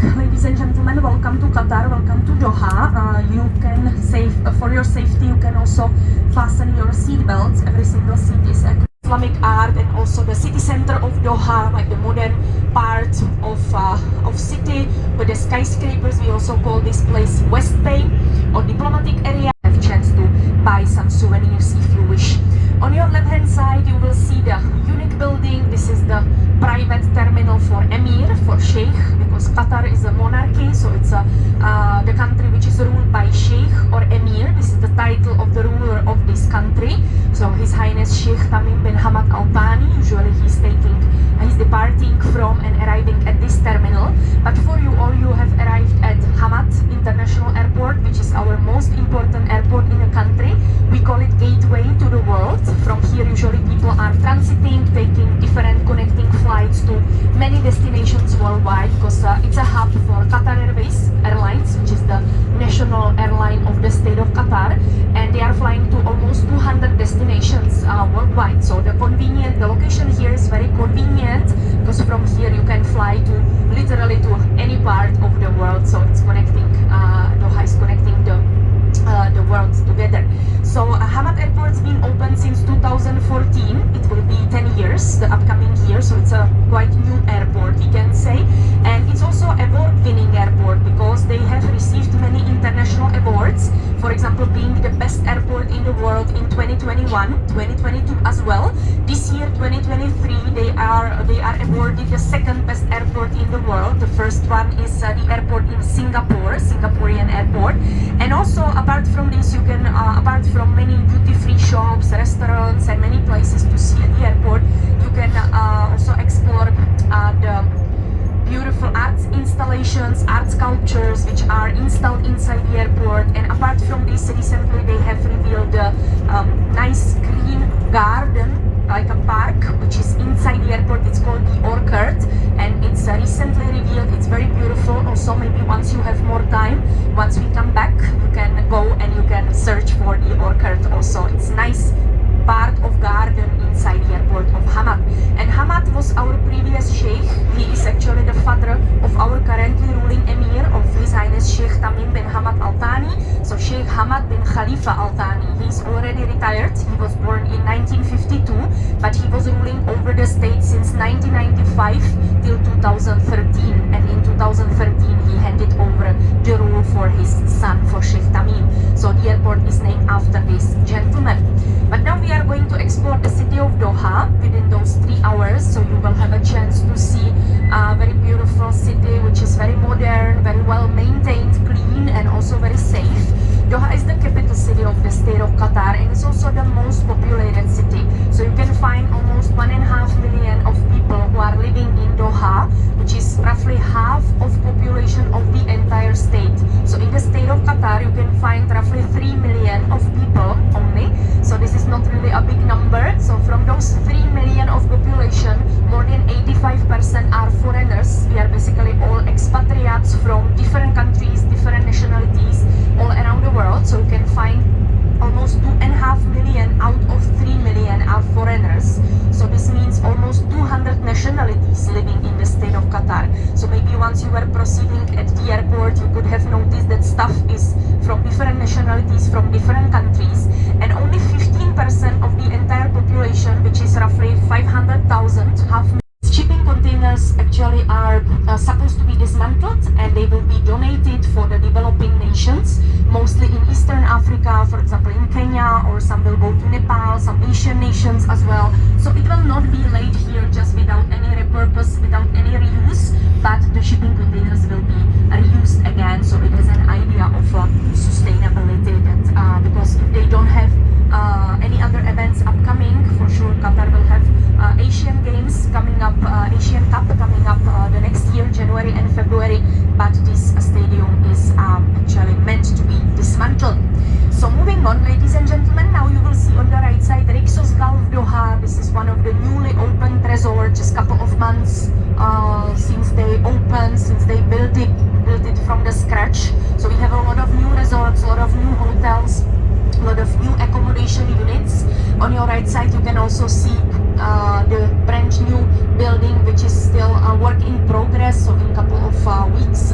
ladies and gentlemen. Welcome to Qatar, welcome to Doha. You can save, for your safety, you can also fasten your seat belts. Every single seat is Islamic art, and also the city center of Doha, like the modern part of city with the skyscrapers. We also call this place West Bay or diplomatic area. Have a chance to buy some souvenirs if you wish. On your left hand side you will see the unique building. This is the private terminal for Emir, for Sheikh, because Qatar is a monarchy, so it's the country which is ruled by Sheikh or Emir. This is the title of the ruler of this country. So His Highness Sheikh Tamim bin Hamad Al Thani. Usually he's departing from and arriving at this terminal. But for you all, you have arrived at Hamad International Airport, which is our most important airport in the country. We call it gateway to the world. From here usually people are transiting, taking different connecting flights to many destinations worldwide, because it's a hub for Qatar Airlines, which is the national airline of the state of Qatar, and they are flying to almost 200 destinations worldwide. So the location here is very convenient, because from here you can fly to literally to any part of the world. So it's connecting, Doha is connecting the world together. So Hamad Airport has been open since 2014. It will be 10 years the upcoming year, so it's a quite new airport, we can say. And it's also award-winning airport, because they have received many international awards. For example, being the best airport in the world in 2021, 2022 as well. This year, 2023, they are awarded the second best airport in the world. The first one is the airport in Singapore, Singaporean airport. And also, apart from this, you can, apart from many duty-free shops, restaurants, and many places to see at the airport, you can also explore the beautiful art installations, art sculptures which are installed inside the airport. And apart from this, recently they have revealed a nice green garden, like a park, which is inside the airport. It's called the Orchard, and it's recently revealed. It's very beautiful. Also, maybe once you have more time, once we come back, you can go and you can search for the Orchard also. It's nice part of garden inside the airport of Hamad. And Hamad was our previous Sheikh. He is actually the father of our currently ruling Emir, of His Highness Sheikh Tamim bin Hamad Al Thani. So Sheikh Hamad bin Khalifa Al Thani. He's already retired. He was born in 1952, but he was ruling over the state since 1995 till 2013. And in 2013 he handed over the rule for his son, for Sheikh Tamim. So the airport is named after this gentleman. But now we are going to explore the city of Doha within those 3 hours, so you will have a chance to see a very beautiful city, which is very modern, very well maintained, clean, and also very safe. Doha is the capital city of the state of Qatar, and it's also the most populated city. So you can find almost 1.5 million of people who are living in Doha, which is roughly half of population of the entire state. So in the state of Qatar, you can find roughly 3 million of people only. So this is not really a big number. So from those 3 million of population, more than 85% are foreigners. We are basically all expatriates from different countries, different nationalities, all around the world. So you can find almost 2.5 million out of 3 million are foreigners. So this means almost 200 nationalities living in the state of Qatar. So maybe once you were proceeding at the airport, you could have noticed that staff is from different nationalities, from different countries, and only 15% of the entire population, which is roughly 500,000, shipping containers actually are supposed to be dismantled, and they will be donated for the developing nations, mostly in Eastern Africa, for example in Kenya, or some will go to Nepal, some Asian nations as well. So it will not be laid here just without any repurpose, without any reuse, but the shipping containers will be reused again. So it has an idea of sustainability, that because if they don't have any other events upcoming, for sure Qatar will have Asian Games coming up, Asian Cup coming up the next year, January and February, but this stadium is actually meant to be dismantled. So moving on, ladies and gentlemen, now you will see on the right side Rixos Gulf Doha. This is one of the newly opened resorts, just a couple of months since they opened, since they built it from the scratch. So we have a lot of new resorts, a lot of new hotels, a lot of new accommodation units. On your right side you can also see the brand new building, which is still a work in progress. So in a couple of weeks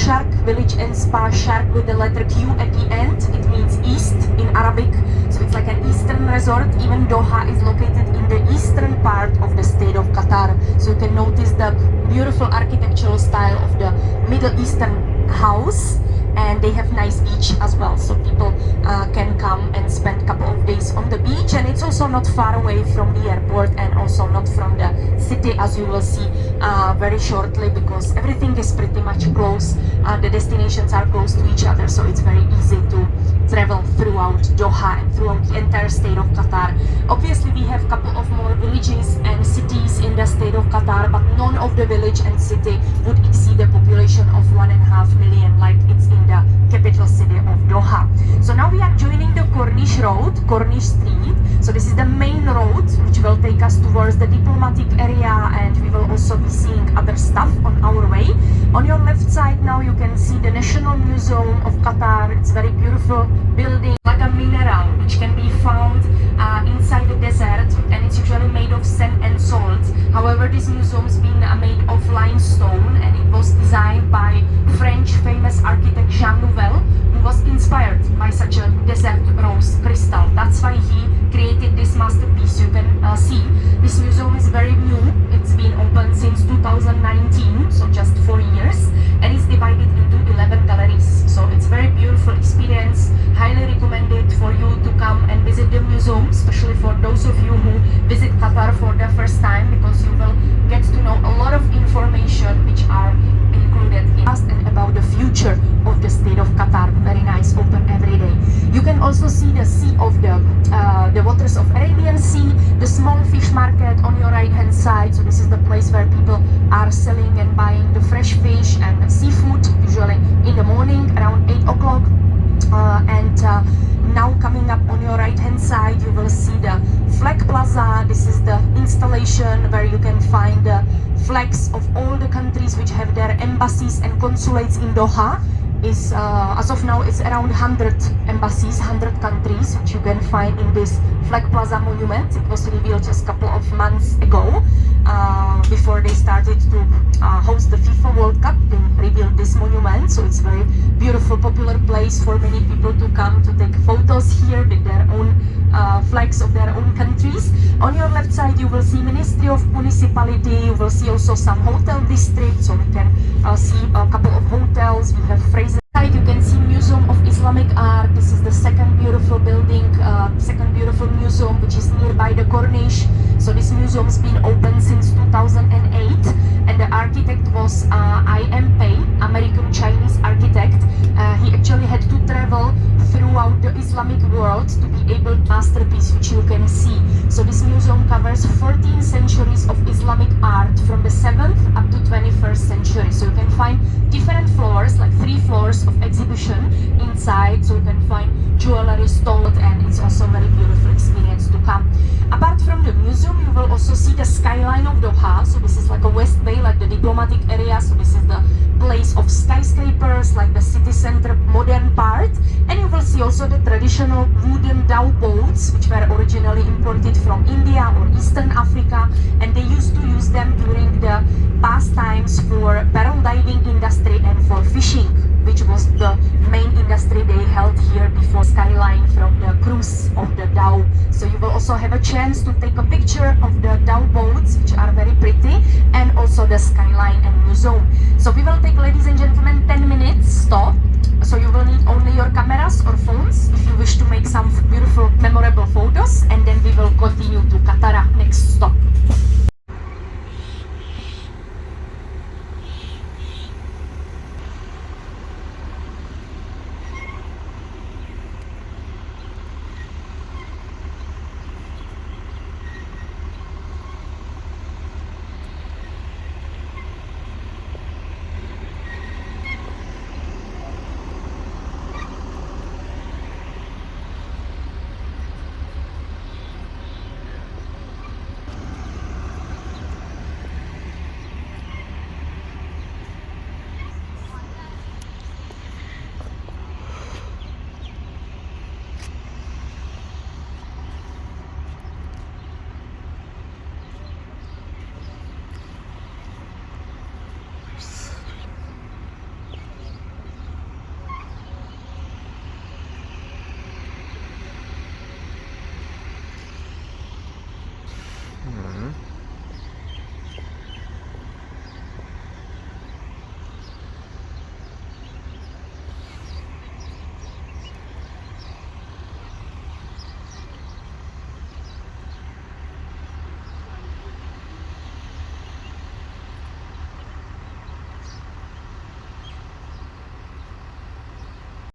Shark village and spa. Shark with the letter Q at the end. It means east in Arabic. So it's like an eastern resort. Even Doha is located in the eastern part of the state of Qatar. So you can notice the beautiful architectural style of the Middle Eastern house. And they have nice beach as well, so people can come and spend a couple of days on the beach. And it's also not far away from the airport and also not from the city, as you will see very shortly, because everything is pretty much close. The destinations are close to each other, so it's very easy to travel throughout Doha and throughout the entire state of Qatar. Obviously, we have a couple of more villages and cities in the state of Qatar, but none of the village and city would exceed the population of 1.5 million, like it's in the capital city of Doha. So now we are joining the Corniche Road, Corniche Street. So this is the main road which will take us towards the diplomatic area, and we will also be seeing other stuff on our way. On your left side now you can see the National Museum of Qatar. It's very beautiful building, like a mineral which can be found inside the desert, and it's usually made of sand and salt. However, this museum's been made of limestone, and it was designed by French famous architect Jean Nouvel, who was inspired by such a desert rose crystal. That's why he created this masterpiece. You can see this museum is very new. It's been open since 2019, so just 4 years, and it's divided into 11 galleries. So it's very beautiful experience. Highly recommended for you to come and visit the museum, especially for those of you who visit Qatar for the first time, because you will get to know a lot of information which are included in past and about the future of the state of Qatar. Very nice, open every day. You can also see the sea of the waters of Arabian Sea, the small fish market on your right hand side. So this is the place where people are selling and buying the fresh fish and seafood, usually in the morning around 8 o'clock. Now coming up on your right hand side, you will see the flag plaza. This is the installation where you can find the flags of all the countries which have their embassies and consulates in Doha. As of now, it's around 100 embassies, 100 countries, which you can find in this flag plaza monument. It was revealed just a couple of months ago, before they started to host the FIFA World Cup. They revealed this monument, so it's a very beautiful, popular place for many people to come to take photos here with their own flags of their own countries. On your left side, you will see Ministry of Municipality. You will see also some hotel districts, so we can see a couple of hotels. We have phrases. You can see Museum of Islamic Art. This is the second beautiful building, second beautiful museum, which is nearby the Corniche. So this museum's been open since 2008, and the architect was I.M. Pei, American Chinese architect. He actually had to travel throughout the Islamic world to be able to masterpiece, which you can see. So this museum covers 14 centuries of Islamic art from the 7th up to 21st century. So you can find different floors, like 3 floors of exhibition inside. So you can find jewelry stalled, and it's also a very beautiful experience to come. Apart from the museum, you will also see the skyline of Doha. So this is like a West Bay, like the diplomatic area. So this is the place of skyscrapers, like the city center modern part. And you will see also the traditional wooden dhow boats, which were originally imported from India or Eastern Africa, and they used to use them during the pastimes for barrel diving industry and for fishing, which was the main industry they held here before skyline from the cruise of the dhow. So you will also have a chance to take a picture of the dhow boats, which are very pretty, and also the skyline and museum. So we will take, ladies and gentlemen, 10 minutes stop. So you will need only your cameras or phones if you wish to make some beautiful, memorable photos, and then we will continue to Qatar, next stop.